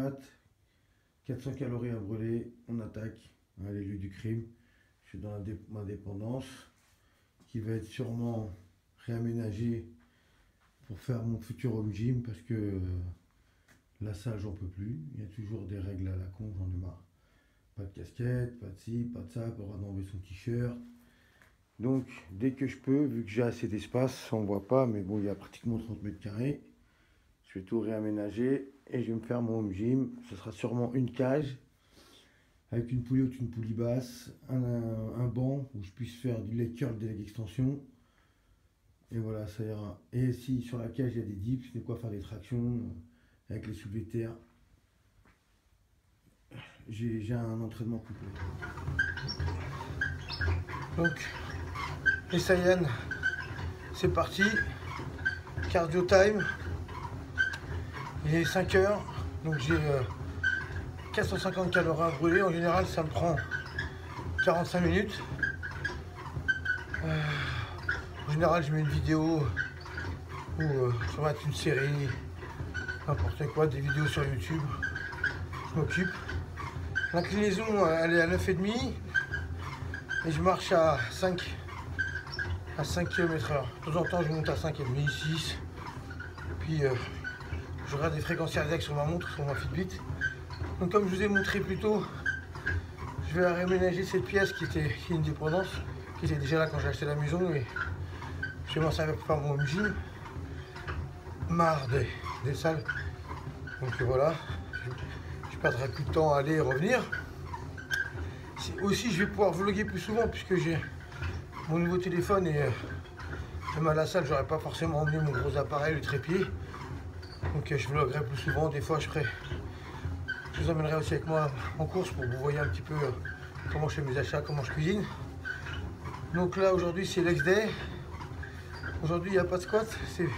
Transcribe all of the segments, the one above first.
watts, 400 calories à brûler, on attaque, hein, les lieux du crime. Je suis dans ma dépendance, qui va être sûrement réaménagée pour faire mon futur home gym, parce que la salle, j'en peux plus. Il y a toujours des règles à la con, j'en ai marre. Pas de casquette, pas de ci, pas de ça, pas le droit d'enlever son t-shirt. Donc, dès que je peux, vu que j'ai assez d'espace, on ne voit pas, mais bon, il y a pratiquement 30 mètres carrés. Je vais tout réaménager et je vais me faire mon home gym. Ce sera sûrement une cage avec une poulie haute, une poulie basse, un banc où je puisse faire du leg curl, des leg extensions. Et voilà, ça ira. Et si sur la cage il y a des dips, de quoi faire des tractions avec les soulevés de terre. J'ai un entraînement complet. Donc, les Saiyans, c'est parti. Cardio time. Il est 5 heures, donc j'ai 450 calories à brûler. En général, ça me prend 45 minutes. En général, je mets une vidéo ou je vais mettre une série, n'importe quoi, des vidéos sur YouTube. Je m'occupe. L'inclinaison, elle est à 9,5 et je marche à 5 km/h. De temps en temps, je monte à 5,5, 6. Puis, je regarde des fréquences cardiaques sur ma montre, sur ma Fitbit. Donc comme je vous ai montré plus tôt, je vais réaménager cette pièce qui est une dépendance, qui était déjà là quand j'ai acheté la maison, et je vais m'en servir pour faire mon home gym. Marre des salles. Donc voilà, je perdrai plus de temps à aller et revenir. Aussi je vais pouvoir vlogger plus souvent puisque j'ai mon nouveau téléphone et même à la salle j'aurais pas forcément emmené mon gros appareil, le trépied. Donc je vloggerai plus souvent, des fois je vous emmènerai aussi avec moi en course pour que vous voyez un petit peu comment je fais mes achats, comment je cuisine. Donc là aujourd'hui c'est l'ex day. Aujourd'hui il n'y a pas de squat, c'est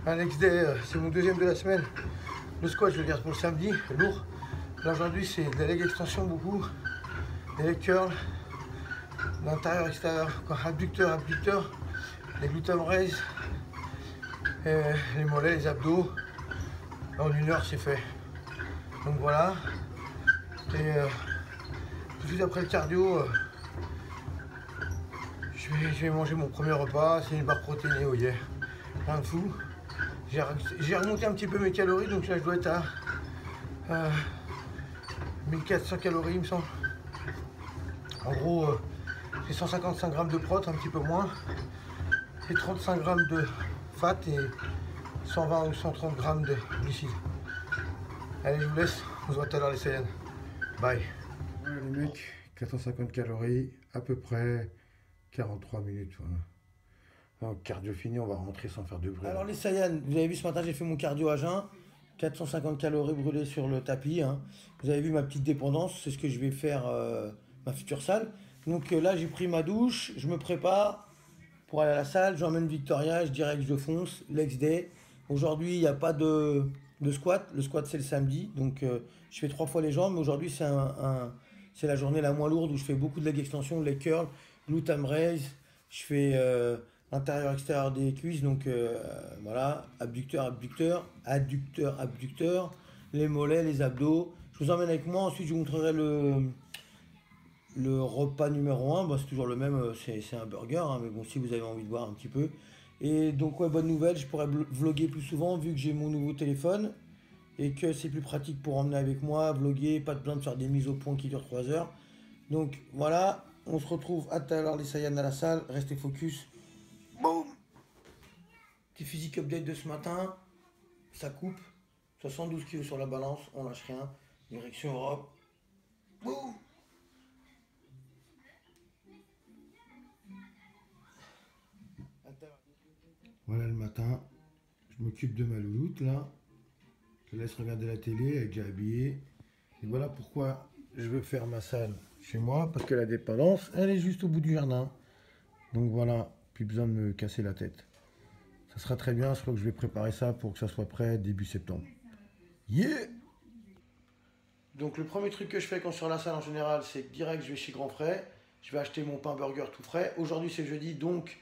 un ex day, c'est mon deuxième de la semaine. Le squat je le garde pour le samedi, lourd. Là aujourd'hui c'est des leg extensions beaucoup, des leg curls, l'intérieur, extérieur, abducteur, les gluteum raise, les mollets, les abdos. En 1 heure c'est fait. Donc voilà. Et tout de suite après le cardio, je vais manger mon premier repas. C'est une barre protéinée au hier. Rien de fou. J'ai remonté un petit peu mes calories, donc là je dois être à 1400 calories il me semble. En gros, j'ai 155 grammes de prot, un petit peu moins. Et 35 grammes de fat et 120 ou 130 grammes de glucides. Allez, je vous laisse. On se voit tout à l'heure les Saiyans. Bye. Voilà les mecs, 450 calories, à peu près 43 minutes. Voilà. Donc, cardio fini, on va rentrer sans faire de bruit. Alors les Saiyans, vous avez vu ce matin, j'ai fait mon cardio à jeun. 450 calories brûlées sur le tapis. Hein. Vous avez vu ma petite dépendance, c'est ce que je vais faire ma future salle. Donc là, j'ai pris ma douche, je me prépare pour aller à la salle. J'emmène Victoria, je dirais que je fonce, l'ex day. Aujourd'hui, il n'y a pas de squat. Le squat, c'est le samedi. Donc je fais 3 fois les jambes. Mais aujourd'hui, c'est la journée la moins lourde où je fais beaucoup de leg extension, leg curl, gluteum raise. Je fais intérieur, extérieur des cuisses. Donc voilà, abducteur, les mollets, les abdos. Je vous emmène avec moi. Ensuite, je vous montrerai le repas numéro 1. Bah, c'est toujours le même, c'est un burger. Hein, mais bon, si vous avez envie de voir un petit peu. Et donc, ouais, bonne nouvelle, je pourrais vlogger plus souvent vu que j'ai mon nouveau téléphone. Et que c'est plus pratique pour emmener avec moi, vlogger, pas de besoin de faire des mises au point qui durent 3 heures. Donc voilà, on se retrouve à tout à l'heure les Saiyans à la salle, restez focus. Boum. Petit physique update de ce matin, ça coupe, 72 kg sur la balance, on lâche rien, direction Europe. Boum. Voilà le matin, je m'occupe de ma louloute là. Je laisse regarder la télé, elle est déjà habillée. Et voilà pourquoi je veux faire ma salle chez moi, parce que la dépendance, elle est juste au bout du jardin. Donc voilà, plus besoin de me casser la tête. Ça sera très bien, je crois que je vais préparer ça pour que ça soit prêt début septembre. Yeah! Donc le premier truc que je fais quand je suis sur la salle en général, c'est que direct je vais chez Grand Frais. Je vais acheter mon pain burger tout frais. Aujourd'hui c'est jeudi, donc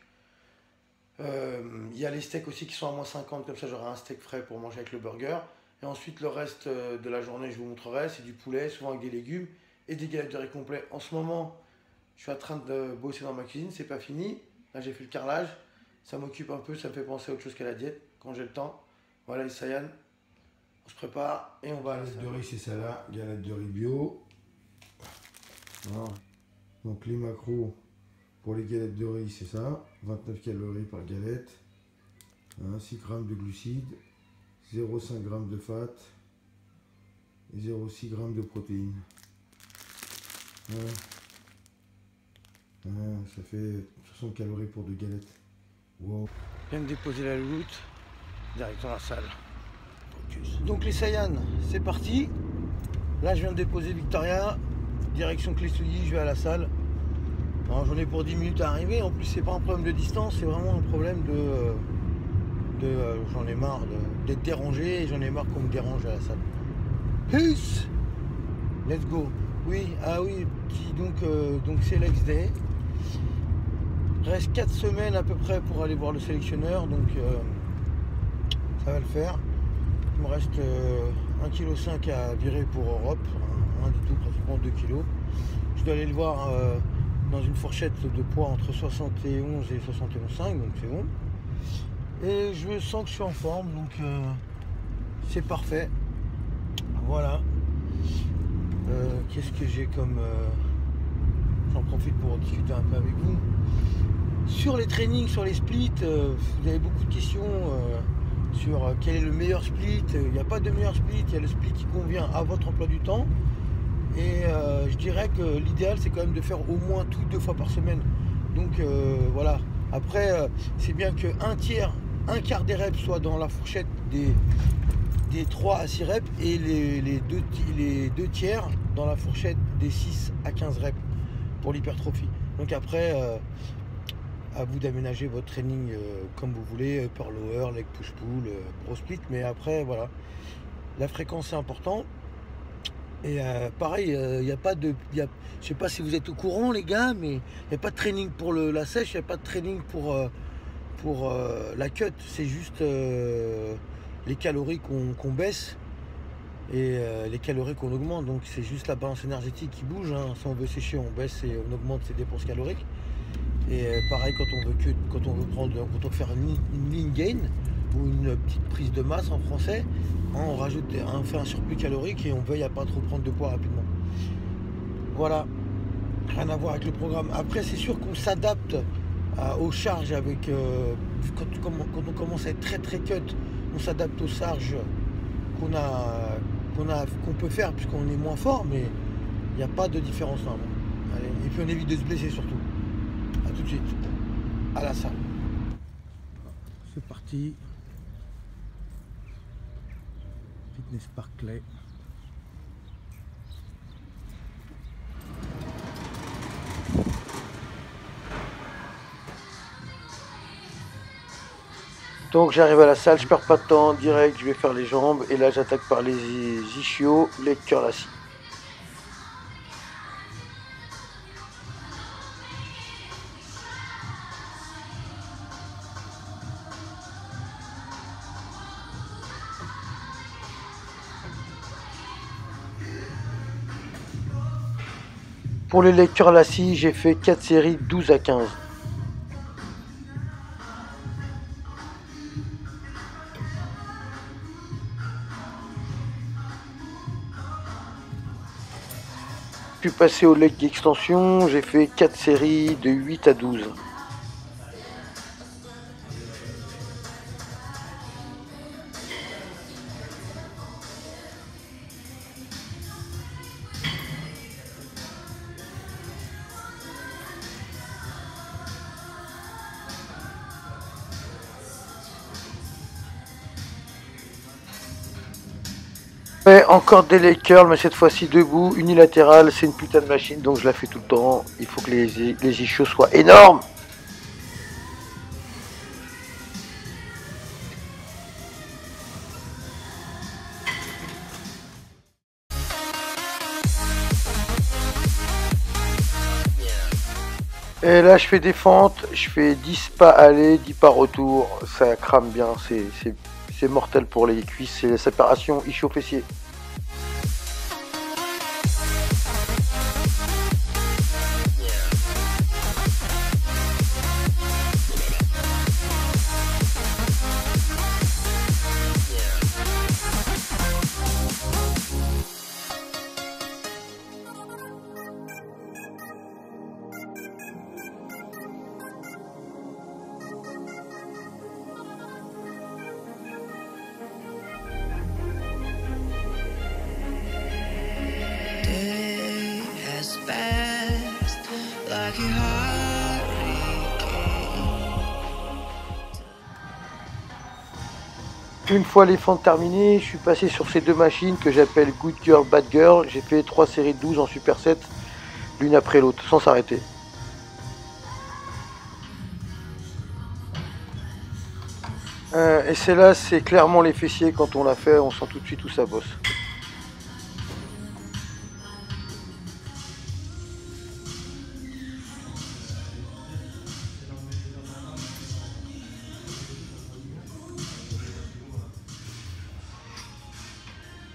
il y a les steaks aussi qui sont à moins 50, comme ça j'aurai un steak frais pour manger avec le burger. Et ensuite, le reste de la journée, je vous montrerai, c'est du poulet, souvent avec des légumes et des galettes de riz complet. En ce moment, je suis en train de bosser dans ma cuisine, c'est pas fini. Là, j'ai fait le carrelage. Ça m'occupe un peu, ça me fait penser à autre chose qu'à la diète, quand j'ai le temps. Voilà les Saiyan. On se prépare et on va à la salle. Galette de riz, c'est ça là. Galette de riz bio. Voilà. Donc les macros pour les galettes de riz, c'est ça. 29 calories par galette. 6 g de glucides. 0,5 g de fat. Et 0,6 g de protéines. Voilà. Ça fait 60 calories pour 2 galettes. Wow. Je viens de déposer la louloute, direct dans la salle. Focus. Donc les Saiyan, c'est parti. Là je viens de déposer Victoria, direction Clé-Souilly, je vais à la salle. J'en ai pour 10 minutes à arriver, en plus c'est pas un problème de distance, c'est vraiment un problème j'en ai marre d'être dérangé et j'en ai marre qu'on me dérange à la salle. Peace. Let's go. Oui, ah oui, donc c'est Lex Day. Reste 4 semaines à peu près pour aller voir le sélectionneur, donc ça va le faire. Il me reste 1,5 kg à virer pour Europe, rien du tout, pratiquement 2 kg. Je dois aller le voir dans une fourchette de poids entre 71 et 71,5, donc c'est bon. Et je sens que je suis en forme, donc c'est parfait. Voilà. Qu'est-ce que j'ai comme... J'en profite pour discuter un peu avec vous. Sur les trainings, sur les splits, vous avez beaucoup de questions sur quel est le meilleur split. Il n'y a pas de meilleur split, il y a le split qui convient à votre emploi du temps. Et je dirais que l'idéal, c'est quand même de faire au moins tout 2 fois par semaine. Donc voilà. Après, c'est bien que un quart des reps soit dans la fourchette des 3 à 6 reps et les deux tiers dans la fourchette des 6 à 15 reps pour l'hypertrophie. Donc après, à vous d'aménager votre training comme vous voulez, upper lower, leg push pull, pro split, mais après voilà, la fréquence c'est important. Et pareil, il n'y a pas de, je sais pas si vous êtes au courant les gars, mais il n'y a pas de training pour la sèche, il n'y a pas de training pour la cut, c'est juste les calories qu'on baisse et les calories qu'on augmente, donc c'est juste la balance énergétique qui bouge, hein. Si on veut sécher, on baisse et on augmente ses dépenses caloriques. Et pareil quand on veut faire une lean gain ou une petite prise de masse en français, hein, on fait un surplus calorique et on veille à pas trop prendre de poids rapidement. Voilà, rien à voir avec le programme. Après c'est sûr qu'on s'adapte aux charges avec quand on commence à être très cut, on s'adapte aux charges qu'on peut faire puisqu'on est moins fort, mais il n'y a pas de différence normalement. Allez, et puis on évite de se blesser surtout. A tout de suite à la salle. C'est parti. Fitness Park Clay. Donc j'arrive à la salle, je perds pas de temps, direct je vais faire les jambes et là j'attaque par les ischios, les curls assis. Pour les leg curls assis, j'ai fait 4 séries 12 à 15. Puis passer au leg extension, j'ai fait 4 séries de 8 à 12. Encore des leg curls, mais cette fois-ci debout, unilatérale, c'est une putain de machine, donc je la fais tout le temps. Il faut que les ischios soient énormes. Et là je fais des fentes, je fais 10 pas aller, 10 pas retour, ça crame bien, c'est c'est mortel pour les cuisses, c'est la séparation ischio-fessier. Une fois les fentes terminées, je suis passé sur ces deux machines que j'appelle Good Girl, Bad Girl. J'ai fait 3 séries de 12 en superset, l'une après l'autre, sans s'arrêter. Et celle-là, c'est clairement les fessiers. Quand on l'a fait, on sent tout de suite où ça bosse.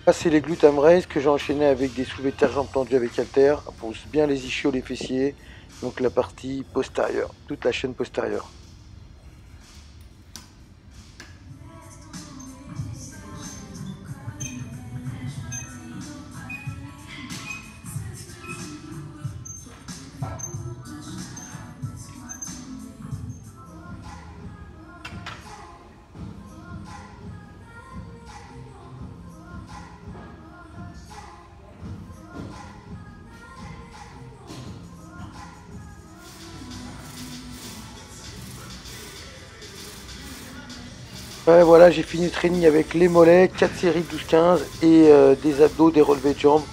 Là, c'est les glutes raise que j'ai enchaîné avec des soulevés de terre jambes tendues avec haltère. On pousse bien les ischios, les fessiers, donc la partie postérieure, toute la chaîne postérieure. Ouais, voilà, j'ai fini le training avec les mollets, 4 séries de 12-15 et des abdos, des relevés de jambes,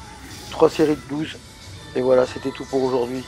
3 séries de 12. Et voilà, c'était tout pour aujourd'hui.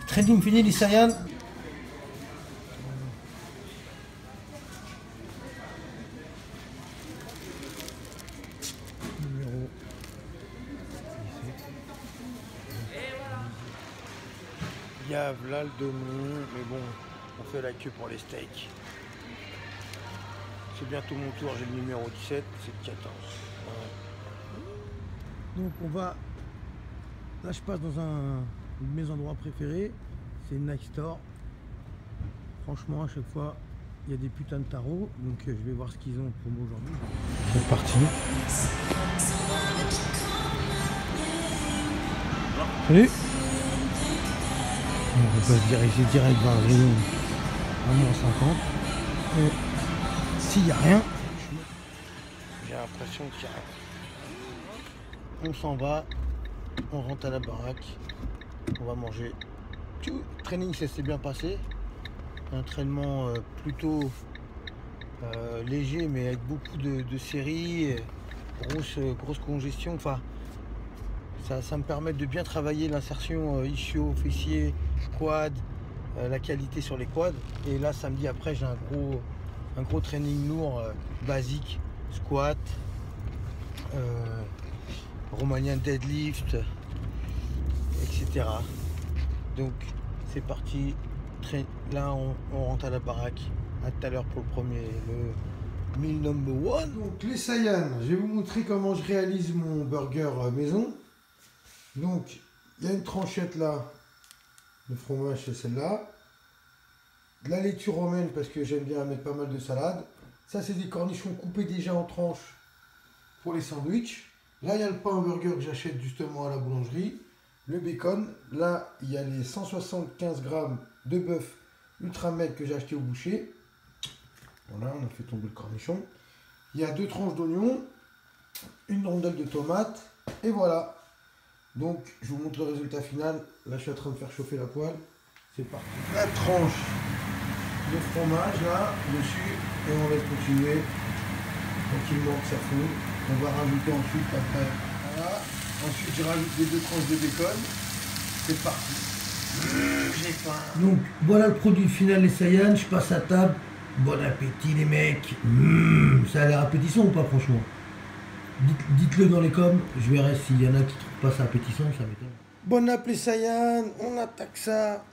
Training fini, l'Issayan. Il y a là le demi, mais bon, on fait la queue pour les steaks. C'est bientôt mon tour, j'ai le numéro 17, c'est le 14. Ouais. Donc on va... Là je passe dans un de mes endroits préférés, c'est Nike Store. Franchement, à chaque fois, il y a des putains de tarots, donc je vais voir ce qu'ils ont en promo aujourd'hui. C'est parti. Salut. On va se diriger direct vers le rayon à moins 50. Et s'il n'y a rien, j'ai l'impression qu'il y a rien. On s'en va, on rentre à la baraque, on va manger. Le training, ça s'est bien passé. Un entraînement plutôt léger, mais avec beaucoup de séries, grosse congestion. Enfin, ça me permet de bien travailler l'insertion ischio, fessier, quad, la qualité sur les quads. Et là, samedi après, j'ai un gros training lourd, basique, squat, Romanian deadlift, etc. Donc c'est parti. Là on rentre à la baraque. À tout à l'heure pour le premier, le meal number one. Donc les Saiyan, je vais vous montrer comment je réalise mon burger maison. Donc il y a une tranchette là, de fromage c'est celle-là. De la laitue romaine parce que j'aime bien mettre pas mal de salade. Ça c'est des cornichons coupés déjà en tranches pour les sandwichs. Là il y a le pain burger que j'achète justement à la boulangerie. Le bacon. Là il y a les 175 grammes de bœuf ultra maigre que j'ai acheté au boucher. Voilà, on a fait tomber le cornichon. Il y a 2 tranches d'oignon, une rondelle de tomate, et voilà. Donc, je vous montre le résultat final. Là, je suis en train de faire chauffer la poêle. C'est parti. La tranche de fromage, là, dessus, et on laisse continuer. Tranquillement que ça fond. On va rajouter ensuite, après, voilà. Ensuite, je rajoute les 2 tranches de bacon. C'est parti. J'ai faim. Donc voilà le produit final les Saiyan, je passe à table. Bon appétit les mecs. Ça a l'air appétissant ou pas franchement? Dites-le dans les coms, je verrai s'il y en a qui trouvent pas ça appétissant, ça m'étonne. Bon appétit Saiyan, on attaque ça.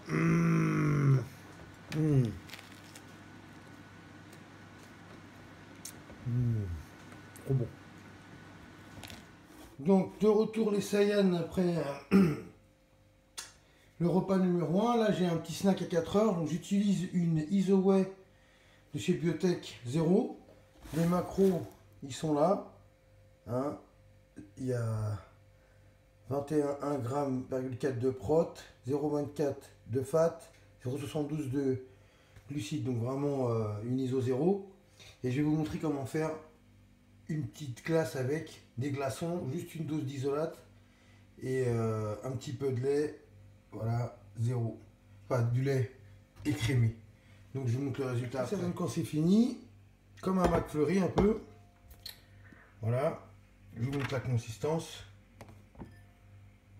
Trop bon. Donc de retour les Saiyan après le repas numéro 1. Là j'ai un petit snack à 4 heures. Donc j'utilise une Isoway de chez Biotech 0. Les macros ils sont là. Hein. Il y a 21,4 g de prot, 0,24 de fat, 0,72 de glucides. Donc vraiment une ISO 0. Et je vais vous montrer comment faire une petite glace avec des glaçons, juste une dose d'isolate et un petit peu de lait, voilà, 0. Enfin, du lait écrémé. Donc je vous montre le résultat après. Quand c'est fini, comme un McFlurry un peu. Voilà, je vous montre la consistance.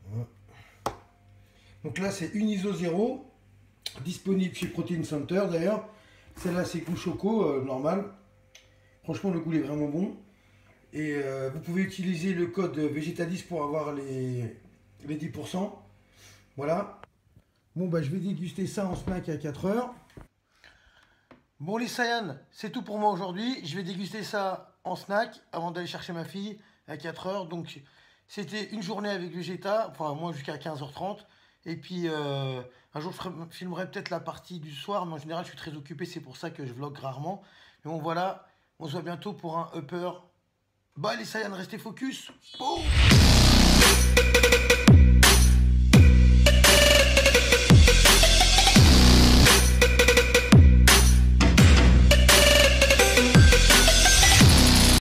Voilà. Donc là c'est une ISO 0, disponible chez Protein Center d'ailleurs. Celle-là c'est goût choco, normal. Franchement le goût est vraiment bon. Et vous pouvez utiliser le code Végétaliste pour avoir les 10%. Voilà. Bon bah je vais déguster ça en snack à 4 heures. Bon les Saiyan, c'est tout pour moi aujourd'hui. Je vais déguster ça en snack avant d'aller chercher ma fille à 4 heures. Donc c'était une journée avec Vegeta, enfin moi jusqu'à 15h30. Et puis un jour je filmerai peut-être la partie du soir, mais en général je suis très occupé, c'est pour ça que je vlog rarement. Mais bon voilà, on se voit bientôt pour un upper. Bah les Saiyan, restez focus. Boum.